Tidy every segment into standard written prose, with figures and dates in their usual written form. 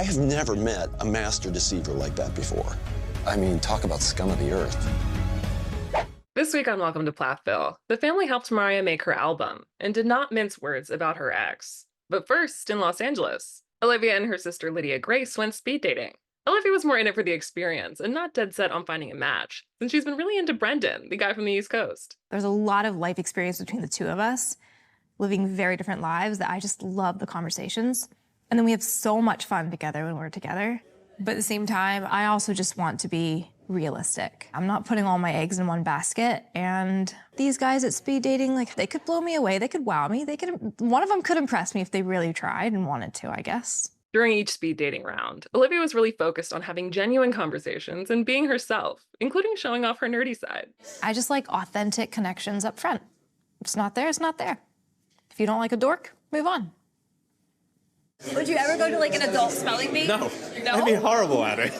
I have never met a master deceiver like that before. I mean, talk about scum of the earth. This week on Welcometo Plathville, the family helped Moriah make her album and did not mince words about her ex. But first, in Los Angeles, Olivia and her sister Lydia Grace went speed dating. Olivia was more in it for the experience and not dead set on finding a match, since she's been really into Brendan, the guy from the East Coast. There's a lot of life experience between the two of us, living very different lives, that I just love the conversations. And then we have so much fun together when we're together. But at the same time, I also just want to be realistic. I'm not putting all my eggs in one basket. And these guys at speed dating, like, they could blow me away, they could wow me, one of them could impress me if they really tried and wanted to, I guess. During each speed dating round, Olivia was really focused on having genuine conversations and being herself, including showing off her nerdy side. I just like authentic connections up front. If it's not there, it's not there. If you don't like a dork, move on. Would you ever go to like an adult spelling bee? No. I'd be horrible at it.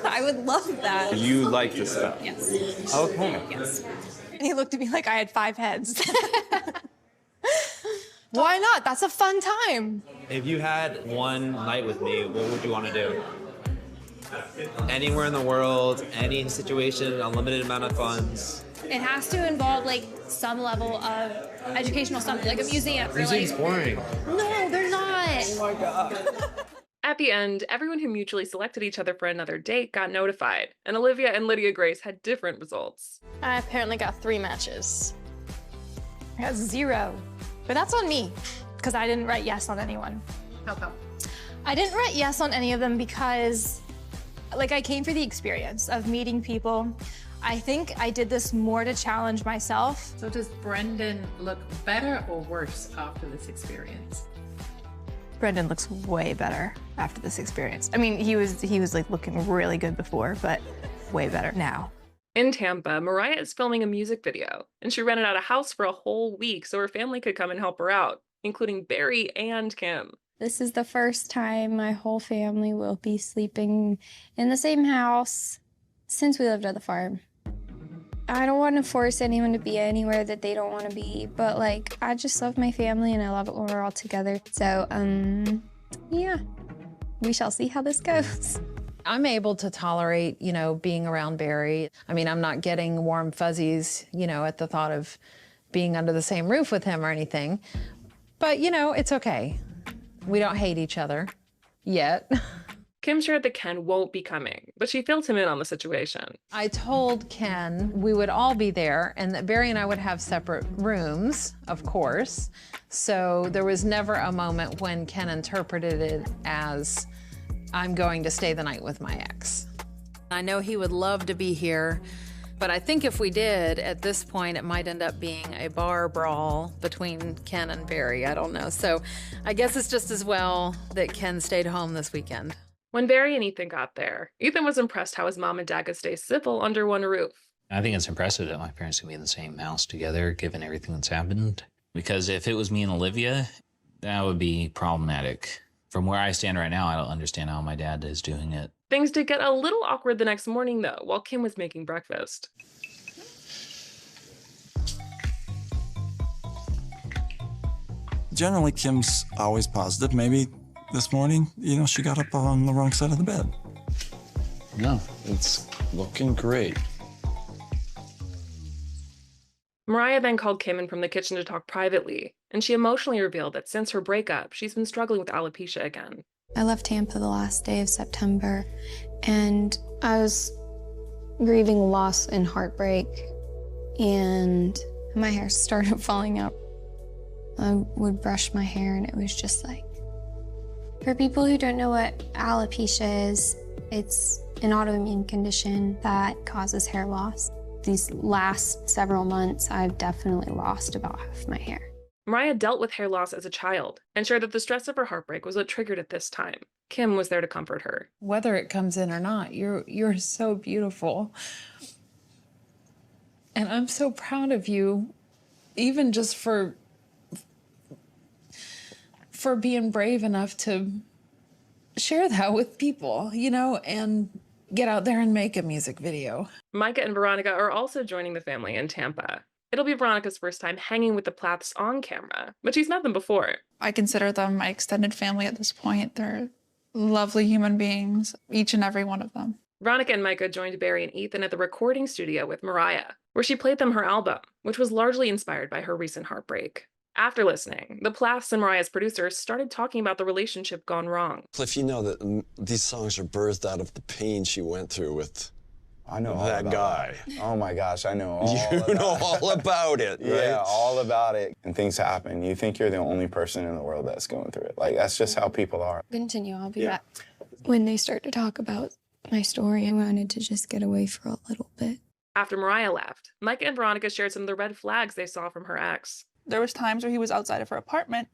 I would love that. You like to spell? Yes. Okay. Yes. And he looked at me like I had 5 heads. Why not? That's a fun time. If you had one night with me, what would you want to do? Anywhere in the world, any situation, unlimited amount of funds. It has to involve like some level of educational something, like a museum. Museum's boring. No, they're not. Oh my God. At the end, everyone who mutually selected each other for another date got notified, and Olivia and Lydia Grace had different results. I apparently got 3 matches. I got 0. But that's on me, because I didn't write yes on anyone. How come? I didn't write yes on any of them because, like, I came for the experience of meeting people. I think I did this more to challenge myself. So does Brendan look better or worse after this experience? Brendan looks way better after this experience. I mean, he was like looking really good before, but way better now. In Tampa, Moriah is filming a music video, and she rented out a house for a whole week so her family could come and help her out, including Barry and Kim. This is the first time my whole family will be sleeping in the same house since we lived at the farm. I don't want to force anyone to be anywhere that they don't want to be, but like, I just love my family and I love it when we're all together. So, yeah, we shall see how this goes. I'm able to tolerate, being around Barry. I mean, I'm not getting warm fuzzies, at the thought of being under the same roof with him or anything. But, it's okay. We don't hate each other yet. Kim shared that Ken won't be coming, but she filled him in on the situation. I told Ken we would all be there and that Barry and I would have separate rooms, of course. So there was never a moment when Ken interpreted it as, I'm going to stay the night with my ex. I know he would love to be here, but I think if we did, at this point, it might end up being a bar brawl between Ken and Barry. I don't know. So I guess it's just as well that Ken stayed home this weekend. When Barry and Ethan got there, Ethan was impressed how his mom and dad could stay civil under one roof. I think it's impressive that my parents can be in the same house together, given everything that's happened. Because if it was me and Olivia, that would be problematic. From where I stand right now, I don't understand how my dad is doing it. Things did get a little awkward the next morning, though, while Kim was making breakfast. Generally, Kim's always positive. Maybe this morning, she got up on the wrong side of the bed. No, it's looking great. Moriah then called Kim in from the kitchen to talk privately, and she emotionally revealed that since her breakup, she's been struggling with alopecia again. I left Tampa the last day of September, and I was grieving loss and heartbreak, and my hair started falling out. I would brush my hair, and it was just like, for people who don't know what alopecia is, it's an autoimmune condition that causes hair loss. These last several months, I've definitely lost about half my hair. Moriah dealt with hair loss as a child and shared that the stress of her heartbreak was what triggered it this time. Kim was there to comfort her. Whether it comes in or not, you're so beautiful. And I'm so proud of you, even just for being brave enough to share that with people, and get out there and make a music video. Micah and Veronica are also joining the family in Tampa. It'll be Veronica's first time hanging with the Plaths on camera, but she's met them before. I consider them my extended family at this point. They're lovely human beings, each and every one of them. Veronica and Micah joined Barry and Ethan at the recording studio with Moriah, where she played them her album, which was largely inspired by her recent heartbreak. After listening, the Plaths and Mariah's producers started talking about the relationship gone wrong. Cliff, you know that these songs are birthed out of the pain she went through with that guy. Oh my gosh, I know all about You know all about it, right? Yeah, all about it. And things happen. You think you're the only person in the world that's going through it. Like, that's just how people are. Continue, I'll be back. When they start to talk about my story, I wanted to just get away for a little bit. After Moriah left, Micah and Veronica shared some of the red flags they saw from her ex. There was times where he was outside of her apartment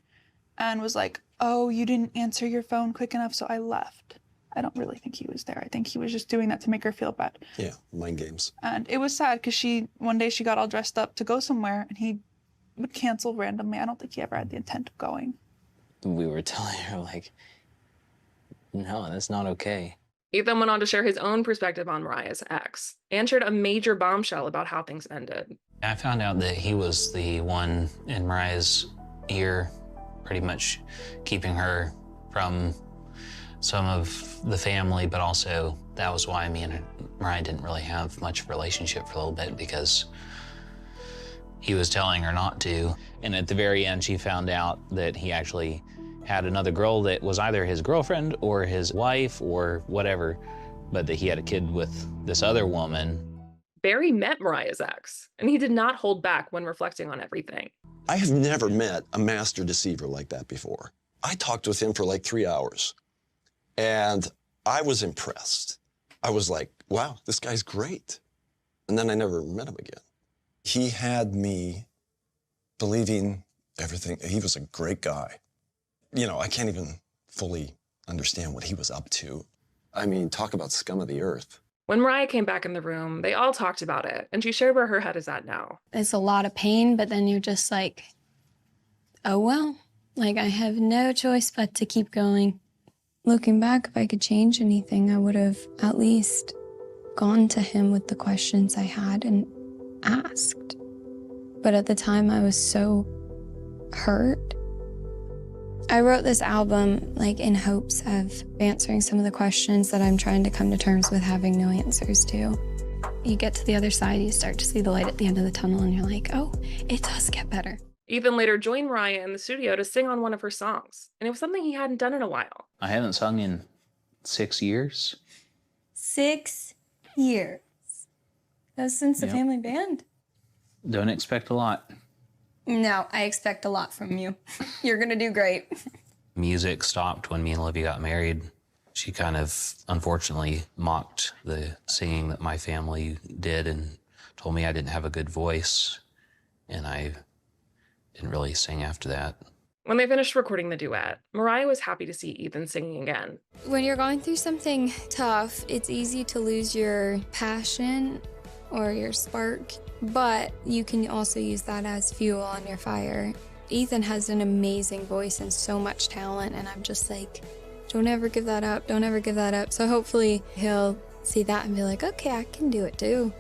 and was like, oh, you didn't answer your phone quick enough, so I left. I don't really think he was there. I think he was just doing that to make her feel bad. Yeah, mind games. And it was sad because one day she got all dressed up to go somewhere and he would cancel randomly. I don't think he ever had the intent of going. We were telling her, like, no, that's not okay. Ethan went on to share his own perspective on Mariah's ex and shared a major bombshell about how things ended. I found out that he was the one in Mariah's ear, pretty much keeping her from some of the family, but also that was why me and Mariah didn't really have much of a relationship for a little bit, because he was telling her not to. And at the very end, she found out that he actually had another girl that was either his girlfriend or his wife or whatever, but that he had a kid with this other woman. Barry met Mariah's ex, and he did not hold back when reflecting on everything. I have never met a master deceiver like that before. I talked with him for like 3 hours, and I was impressed. I was like, wow, this guy's great. And then I never met him again. He had me believing everything. He was a great guy. You know, I can't even fully understand what he was up to. I mean, talk about scum of the earth. When Moriah came back in the room, they all talked about it, and she shared where her head is at now. It's a lot of pain, but then you're just like, oh well. Like, I have no choice but to keep going. Looking back, if I could change anything, I would have at least gone to him with the questions I had and asked. But at the time, I was so hurt. I wrote this album like in hopes of answering some of the questions that I'm trying to come to terms with having no answers to. You get to the other side, you start to see the light at the end of the tunnel, and you're like, oh, it does get better. Ethan later joined Moriah in the studio to sing on one of her songs, and it was something he hadn't done in a while. I haven't sung in 6 years. 6 years. That was since the family band? Don't expect a lot. No, I expect a lot from you. You're gonna do great. Music stopped when me and Olivia got married. She kind of, unfortunately, mocked the singing that my family did and told me I didn't have a good voice, and I didn't really sing after that. When they finished recording the duet, Moriah was happy to see Ethan singing again. When you're going through something tough, it's easy to lose your passion or your spark, but you can also use that as fuel on your fire. Ethan has an amazing voice and so much talent, and I'm just like, don't ever give that up, don't ever give that up. So hopefully he'll see that and be like, okay, I can do it too.